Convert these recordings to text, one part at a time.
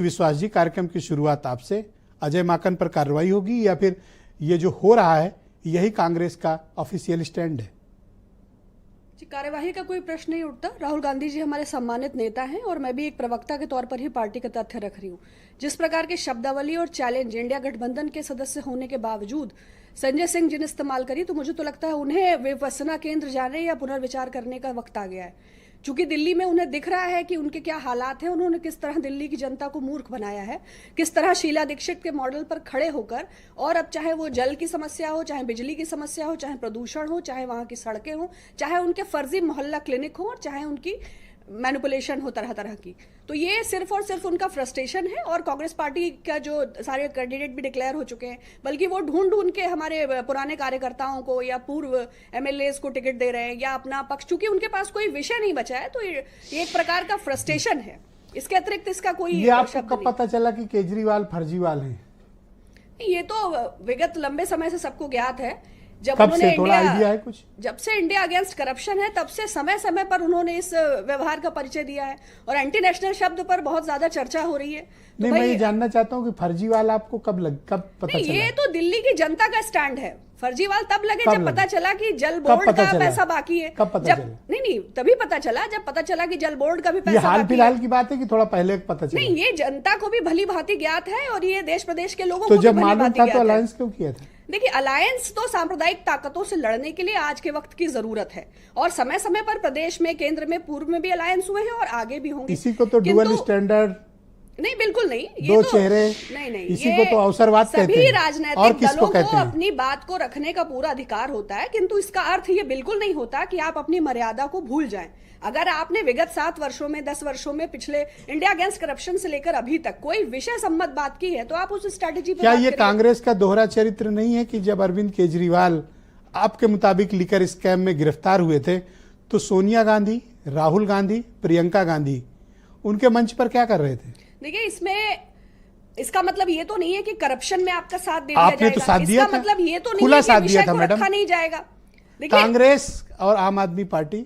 विश्वास जी, कार्यक्रम की शुरुआत आपसे। अजय माकन पर कार्रवाई होगी या फिर ये जो हो रहा है यही कांग्रेस का ऑफिशियल स्टैंड है? कार्यवाही का कोई प्रश्न नहीं उठता। राहुल गांधी जी हमारे सम्मानित नेता हैं और मैं भी एक प्रवक्ता के तौर पर ही पार्टी के तथ्य रख रही हूं। जिस प्रकार की शब्दावली और चैलेंज इंडिया गठबंधन के सदस्य होने के बावजूद संजय सिंह जी ने इस्तेमाल करी, तो मुझे तो लगता है उन्हें विपස්සना केंद्र जाने या पुनर्विचार करने का वक्त आ गया है। चूंकि दिल्ली में उन्हें दिख रहा है कि उनके क्या हालात हैं, उन्होंने किस तरह दिल्ली की जनता को मूर्ख बनाया है, किस तरह शीला दीक्षित के मॉडल पर खड़े होकर, और अब चाहे वो जल की समस्या हो, चाहे बिजली की समस्या हो, चाहे प्रदूषण हो, चाहे वहां की सड़कें हो, चाहे उनके फर्जी मोहल्ला क्लिनिक हो, और चाहे उनकी मैनिपुलेशन हो तरह तरह की, तो ये सिर्फ और सिर्फ उनका फ्रस्ट्रेशन है। और कांग्रेस पार्टी का जो सारे कैंडिडेट भी डिक्लेयर हो चुके हैं, बल्कि वो ढूंढ ढूंढ के हमारे पुराने कार्यकर्ताओं को या पूर्व एमएलए को टिकट दे रहे हैं या अपना पक्ष, चूंकि उनके पास कोई विषय नहीं बचा है, तो ये एक प्रकार का फ्रस्ट्रेशन है। इसके अतिरिक्त इसका कोई ये आपको कब पता चला कि केजरीवाल फर्जीवाल हैं? ये तो विगत लंबे समय से सबको ज्ञात है। कब से, थोड़ा आइडिया है कुछ? जब से इंडिया अगेंस्ट करप्शन है तब से समय समय पर उन्होंने इस व्यवहार का परिचय दिया है, और एंटी नेशनल शब्द पर बहुत ज्यादा चर्चा हो रही है। तो नहीं, मैं ये जानना चाहता हूँ कि फर्जीवाल आपको कब पता चला? ये तो दिल्ली की जनता का स्टैंड है। फर्जीवाल तब लगे जब पता चला कि जल बोर्ड का पैसा बाकी है। कब पता चला? नहीं, तभी पता चला जब पता चला कि जल बोर्ड का भी पैसा हाल फिलहाल की बात है कि थोड़ा पहले पता चला? नहीं, ये जनता को भी भली भांति ज्ञात है और ये देश प्रदेश के लोगों को भी जब मालूम था तो अलायंस क्यों किया था? देखिए, अलायंस तो सांप्रदायिक ताकतों से लड़ने के लिए आज के वक्त की जरूरत है, और समय समय पर प्रदेश में, केंद्र में, पूर्व में भी अलायंस हुए हैं और आगे भी होंगे। इसी को तो डुअल स्टैंडर्ड, नहीं बिल्कुल नहीं, दो चेहरे, नहीं, इसी को तो अवसरवाद कहते हैं। सभी राजनीतिक दलों को अपनी बात को रखने का पूरा अधिकार होता है, किंतु इसका अर्थ ये बिल्कुल नहीं होता कि आप अपनी मर्यादा को भूल जाएं। अगर आपने विगत 7 वर्षों में, 10 वर्षों में, पिछले इंडिया अगेंस्ट करप्शन से लेकर अभी तक कोई विषय सम्मत बात की है, तो आप उस स्ट्रैटेजी पर क्या ये कांग्रेस का दोहरा चरित्र नहीं है कि जब अरविंद केजरीवाल आपके मुताबिक लिकर स्कैम में गिरफ्तार हुए थे, तो सोनिया गांधी, राहुल गांधी, प्रियंका गांधी उनके मंच पर क्या कर रहे थे? देखिए, इसका मतलब ये तो नहीं है कि करप्शन में आपका साथ दे दिया जाएगा। आपने तो साथ दिया था, मतलब ये तो नहीं खुला है साथ कि दिया था विषय को मैडम। रखा नहीं जाएगा। कांग्रेस और आम आदमी पार्टी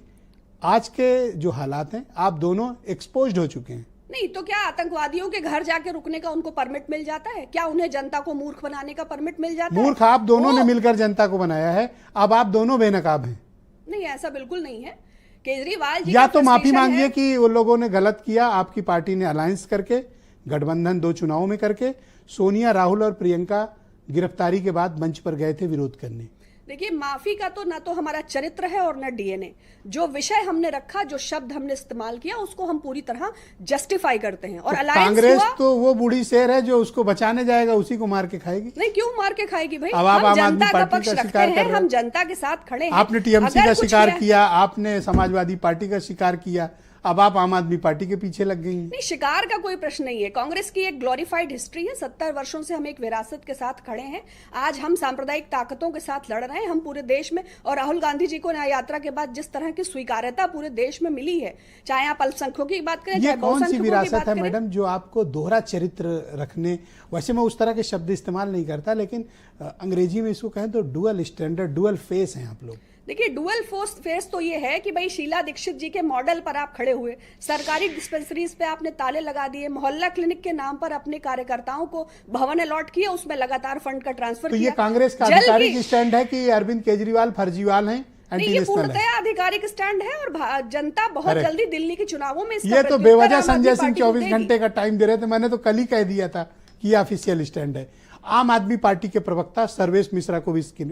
आज के जो हालात हैं, आप दोनों एक्सपोज्ड हो चुके हैं। नहीं तो क्या आतंकवादियों के घर जाके रुकने का उनको परमिट मिल जाता है? क्या उन्हें जनता को मूर्ख बनाने का परमिट मिल जाता है? मूर्ख आप दोनों ने मिलकर जनता को बनाया है, अब आप दोनों बेनकाब हैं। नहीं, ऐसा बिल्कुल नहीं है। केजरीवाल जी या तो माफी मांगिए कि उन लोगों ने गलत किया, आपकी पार्टी ने अलायंस करके, गठबंधन 2 चुनावों में करके। सोनिया, राहुल और प्रियंका गिरफ्तारी के बाद मंच पर गए थे विरोध करने। देखिए, माफी का तो ना तो हमारा चरित्र है और ना डीएनए। जो विषय हमने रखा, जो शब्द हमने इस्तेमाल किया, उसको हम पूरी तरह जस्टिफाई करते हैं। और अलायंस कांग्रेस तो वो बूढ़ी शेर है जो उसको बचाने जाएगा, उसी को मार के खाएगी। नहीं, क्यों मार के खाएगी भाई? हम जनता का पक्ष रखते हैं, हम जनता के साथ खड़े हैं। आपने टीएमसी का शिकार किया, आपने समाजवादी पार्टी का शिकार किया, अब आप आम आदमी पार्टी के पीछे लग गई हैं। नहीं, शिकार का कोई प्रश्न नहीं है। कांग्रेस की एक ग्लोरीफाइड हिस्ट्री है। 70 वर्षों से हम एक विरासत के साथ खड़े हैं। आज हम सांप्रदायिक ताकतों के साथ लड़ रहे हैं, हम पूरे देश में। और राहुल गांधी जी को न्याय यात्रा के बाद जिस तरह की स्वीकार्यता पूरे देश में मिली है, चाहे आप अल्पसंख्यकों की बात करें, ये कौन सी विरासत है मैडम जो आपको दोहरा चरित्र रखने? वैसे मैं उस तरह के शब्द इस्तेमाल नहीं करता, लेकिन अंग्रेजी में इसको कहें तो डुअल स्टैंडर्ड, डुअल फेस हैं आप लोग। देखिए, डुअल फेस तो ये है कि भाई शीला दीक्षित जी के मॉडल पर आप खड़े हुए, सरकारी डिस्पेंसरीज पे आपने ताले लगा दिए, मोहल्ला क्लिनिक के नाम पर अपने कार्यकर्ताओं को भवन अलॉट किया, उसमें लगातार फंड का ट्रांसफर तो किया। ये कांग्रेस का आधिकारिक स्टैंड है कि अरविंद केजरीवाल फर्जीवाल हैं? नहीं, ये पूर्णतः आधिकारिक स्टैंड है, और जनता बहुत जल्दी दिल्ली के चुनावों में ये तो बेवजह संजय सिंह 24 घंटे का टाइम दे रहे थे। मैंने तो कल ही कह दिया था कि ये ऑफिशियल स्टैंड है। आम आदमी पार्टी के प्रवक्ता सर्वेश मिश्रा को भी इसकी